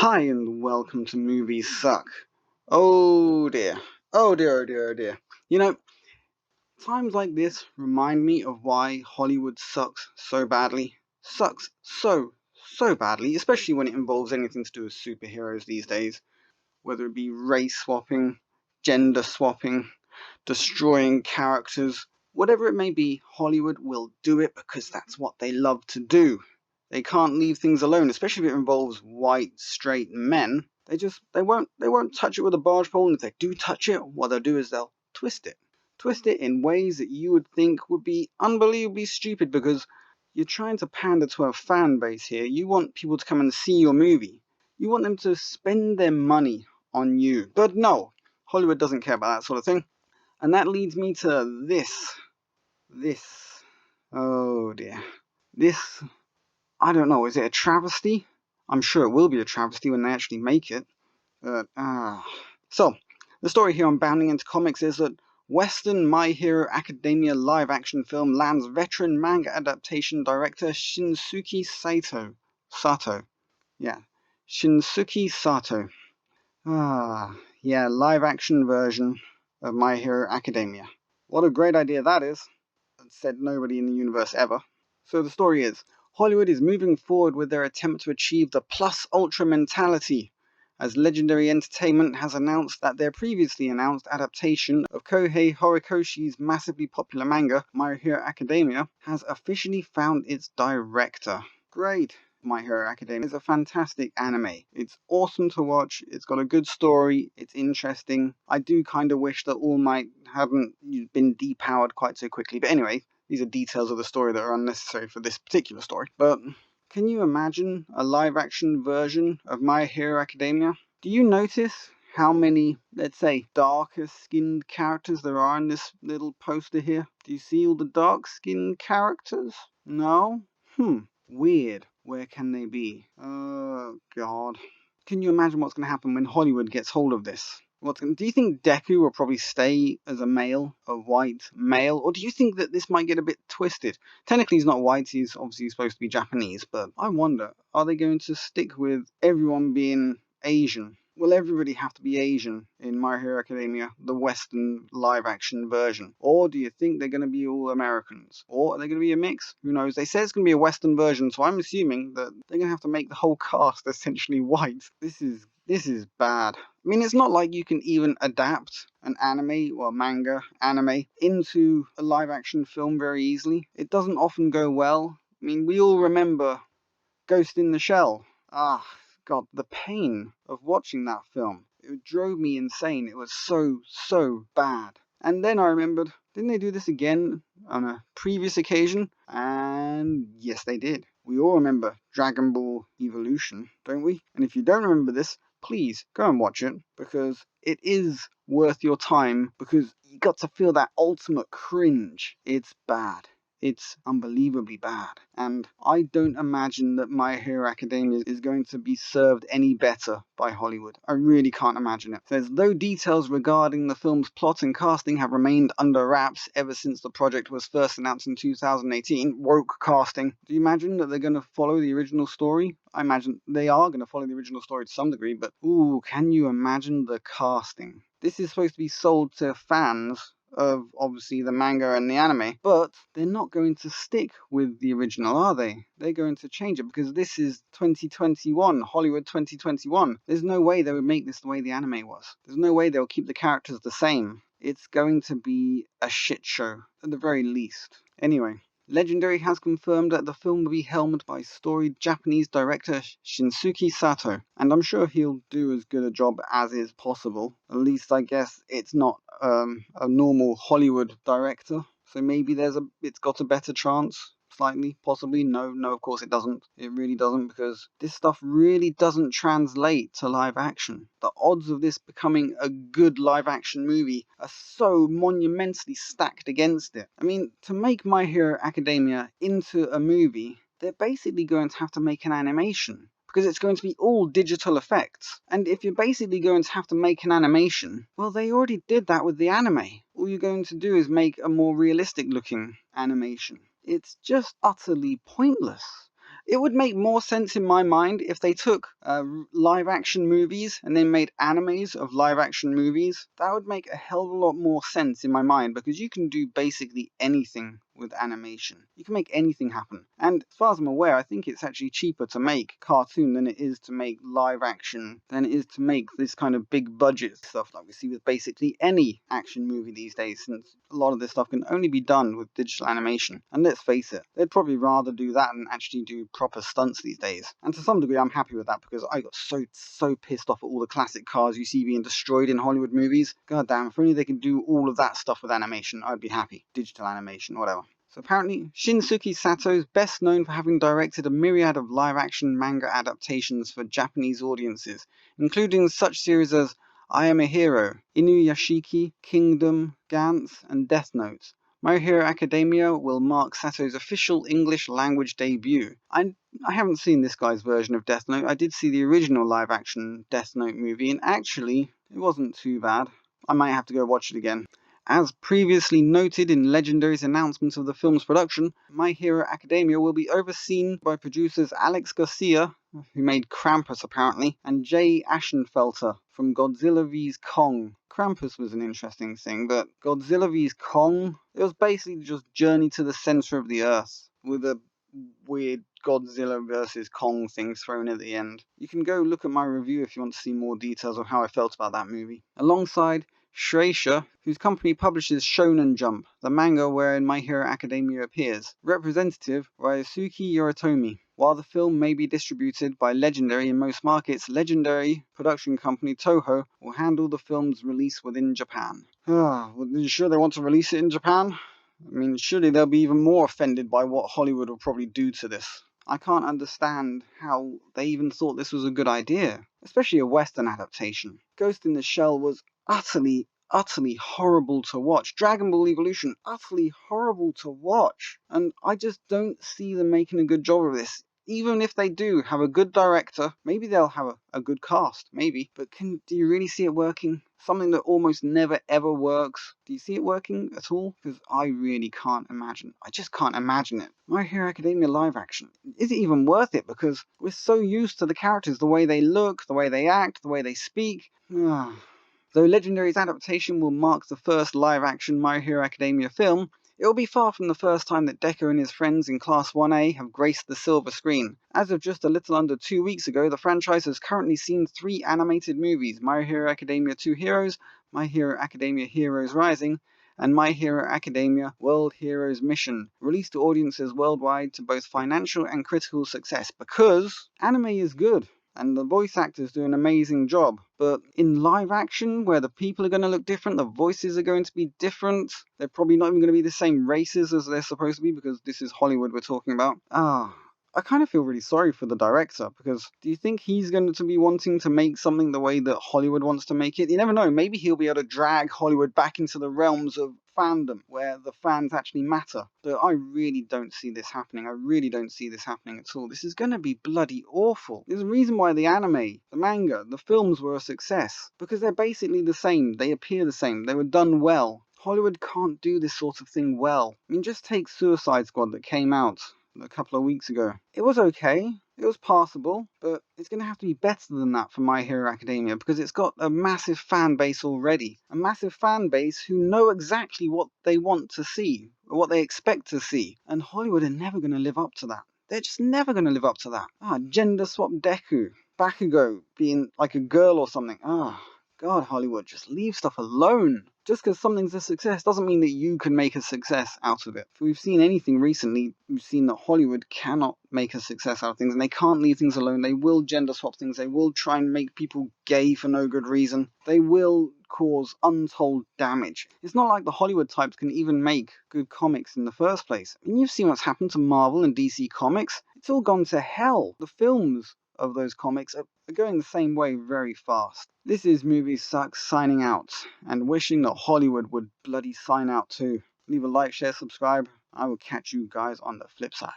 Hi and welcome to Movies Suck. Oh dear. Oh dear, oh dear, oh dear. You know, times like this remind me of why Hollywood sucks so badly. Sucks so badly, especially when it involves anything to do with superheroes these days. Whether it be race swapping, gender swapping, destroying characters, whatever it may be, Hollywood will do it because that's what they love to do. They can't leave things alone, especially if it involves white, straight men. They won't touch it with a barge pole, and if they do touch it, what they'll do is they'll twist it. Twist it in ways that you would think would be unbelievably stupid because you're trying to pander to a fan base here. You want people to come and see your movie. You want them to spend their money on you. But no, Hollywood doesn't care about that sort of thing. And that leads me to this. Oh dear. This, I don't know, is it a travesty? I'm sure it will be a travesty when they actually make it. So, the story here on Bounding into Comics is that Western My Hero Academia live-action film lands veteran manga adaptation director Shinsuke Sato. Yeah, Shinsuke Sato. Yeah, live-action version of My Hero Academia. What a great idea that is, said nobody in the universe ever. So the story is, Hollywood is moving forward with their attempt to achieve the plus ultra mentality, as Legendary Entertainment has announced that their previously announced adaptation of Kohei Horikoshi's massively popular manga, My Hero Academia, has officially found its director. Great! My Hero Academia is a fantastic anime. It's awesome to watch, it's got a good story, it's interesting. I do kind of wish that All Might hadn't been depowered quite so quickly, but anyway, these are details of the story that are unnecessary for this particular story. But can you imagine a live-action version of My Hero Academia? Do you notice how many, let's say, darker-skinned characters there are in this little poster here? Do you see all the dark-skinned characters? No? Weird. Where can they be? Oh, God. Can you imagine what's going to happen when Hollywood gets hold of this? Do you think Deku will probably stay as a male, a white male? Or do you think that this might get a bit twisted? Technically, he's not white, he's obviously supposed to be Japanese, but I wonder, are they going to stick with everyone being Asian? Will everybody have to be Asian in My Hero Academia, the Western live-action version? Or do you think they're going to be all Americans? Or are they going to be a mix? Who knows? They say it's going to be a Western version, so I'm assuming that they're going to have to make the whole cast essentially white. This is bad. I mean, it's not like you can even adapt an anime or manga anime into a live-action film very easily. It doesn't often go well. I mean, we all remember Ghost in the Shell. God, the pain of watching that film. It drove me insane. It was so bad. And then I remembered, didn't they do this again on a previous occasion? And yes, they did. We all remember Dragon Ball Evolution, don't we? And if you don't remember this, please go and watch it, because it is worth your time, because you got to feel that ultimate cringe. It's bad. It's unbelievably bad. And I don't imagine that My Hero Academia is going to be served any better by Hollywood. I really can't imagine it. It says, though details regarding the film's plot and casting have remained under wraps ever since the project was first announced in 2018, woke casting. Do you imagine that they're going to follow the original story? I imagine they are going to follow the original story to some degree, but can you imagine the casting? This is supposed to be sold to fans of obviously the manga and the anime, but they're not going to stick with the original, are they? They're going to change it because this is 2021, Hollywood 2021. There's no way they would make this the way the anime was. There's no way they'll keep the characters the same. It's going to be a shit show, at the very least. Anyway, Legendary has confirmed that the film will be helmed by storied Japanese director Shinsuke Sato, and I'm sure he'll do as good a job as is possible. At least I guess it's not a normal Hollywood director, so maybe it's got a better chance. Slightly, possibly. No, of course it doesn't. It really doesn't, because this stuff really doesn't translate to live action. The odds of this becoming a good live action movie are so monumentally stacked against it. I mean, to make My Hero Academia into a movie, they're basically going to have to make an animation, because it's going to be all digital effects. And if you're basically going to have to make an animation, well, they already did that with the anime. All you're going to do is make a more realistic looking animation. It's just utterly pointless. It would make more sense in my mind if they took live action movies and then made animes of live action movies. That would make a hell of a lot more sense in my mind, because you can do basically anything with animation. You can make anything happen. And as far as I'm aware, I think it's actually cheaper to make cartoon than it is to make live action, than it is to make this kind of big budget stuff like we see with basically any action movie these days, since a lot of this stuff can only be done with digital animation. And let's face it, they'd probably rather do that than actually do proper stunts these days. And to some degree, I'm happy with that, because I got so pissed off at all the classic cars you see being destroyed in Hollywood movies. God damn, if only they could do all of that stuff with animation, I'd be happy. Digital animation, whatever. So apparently, Shinsuke Sato is best known for having directed a myriad of live-action manga adaptations for Japanese audiences, including such series as I Am a Hero, Inuyashiki, Kingdom, Gantz, and Death Note. My Hero Academia will mark Sato's official English language debut. I haven't seen this guy's version of Death Note. I did see the original live-action Death Note movie, and actually, it wasn't too bad. I might have to go watch it again. As previously noted in Legendary's announcement of the film's production, My Hero Academia will be overseen by producers Alex Garcia, who made Krampus apparently, and Jay Ashenfelter from Godzilla vs. Kong. Krampus was an interesting thing, but Godzilla vs. Kong, it was basically just Journey to the Center of the Earth, with a weird Godzilla vs. Kong thing thrown at the end. You can go look at my review if you want to see more details of how I felt about that movie. Alongside Shueisha, whose company publishes Shonen Jump, the manga wherein My Hero Academia appears. Representative Ryosuke Yoritomi. While the film may be distributed by Legendary in most markets, Legendary production company Toho will handle the film's release within Japan. Well, are you sure they want to release it in Japan? I mean, surely they'll be even more offended by what Hollywood will probably do to this. I can't understand how they even thought this was a good idea, especially a Western adaptation. Ghost in the Shell was utterly horrible to watch. Dragon Ball Evolution, utterly horrible to watch. And I just don't see them making a good job of this. Even if they do have a good director, maybe they'll have a good cast, maybe. But do you really see it working? Something that almost never ever works. Do you see it working at all? Because I really can't imagine. I just can't imagine it. My Hero Academia live action. Is it even worth it? Because we're so used to the characters, the way they look, the way they act, the way they speak. Though Legendary's adaptation will mark the first live-action My Hero Academia film, it will be far from the first time that Deku and his friends in Class 1A have graced the silver screen. As of just a little under 2 weeks ago, the franchise has currently seen 3 animated movies: My Hero Academia 2 Heroes, My Hero Academia Heroes Rising, and My Hero Academia World Heroes Mission, released to audiences worldwide to both financial and critical success, because anime is good. And the voice actors do an amazing job. But in live action, where the people are going to look different, the voices are going to be different, they're probably not even going to be the same races as they're supposed to be, because this is Hollywood we're talking about. I kind of feel really sorry for the director, because do you think he's going to be wanting to make something the way that Hollywood wants to make it? You never know, maybe he'll be able to drag Hollywood back into the realms of fandom, where the fans actually matter. But I really don't see this happening. I really don't see this happening at all. This is going to be bloody awful. There's a reason why the anime, the manga, the films were a success, because they're basically the same. They appear the same. They were done well. Hollywood can't do this sort of thing well. I mean, just take Suicide Squad that came out a couple of weeks ago. It was okay. It was passable, but it's going to have to be better than that for My Hero Academia, because it's got a massive fan base already. A massive fan base who know exactly what they want to see, or what they expect to see. And Hollywood are never going to live up to that. They're just never going to live up to that. Gender swap Deku. Bakugo being like a girl or something. God, Hollywood, just leave stuff alone. Just because something's a success doesn't mean that you can make a success out of it. If we've seen anything recently, we've seen that Hollywood cannot make a success out of things, and they can't leave things alone. They will gender swap things. They will try and make people gay for no good reason. They will cause untold damage. It's not like the Hollywood types can even make good comics in the first place. I mean, you've seen what's happened to Marvel and DC Comics. It's all gone to hell. The films of those comics are going the same way very fast. This is Movies Sucks signing out, and wishing that Hollywood would bloody sign out too. Leave a like, share, subscribe. I will catch you guys on the flip side.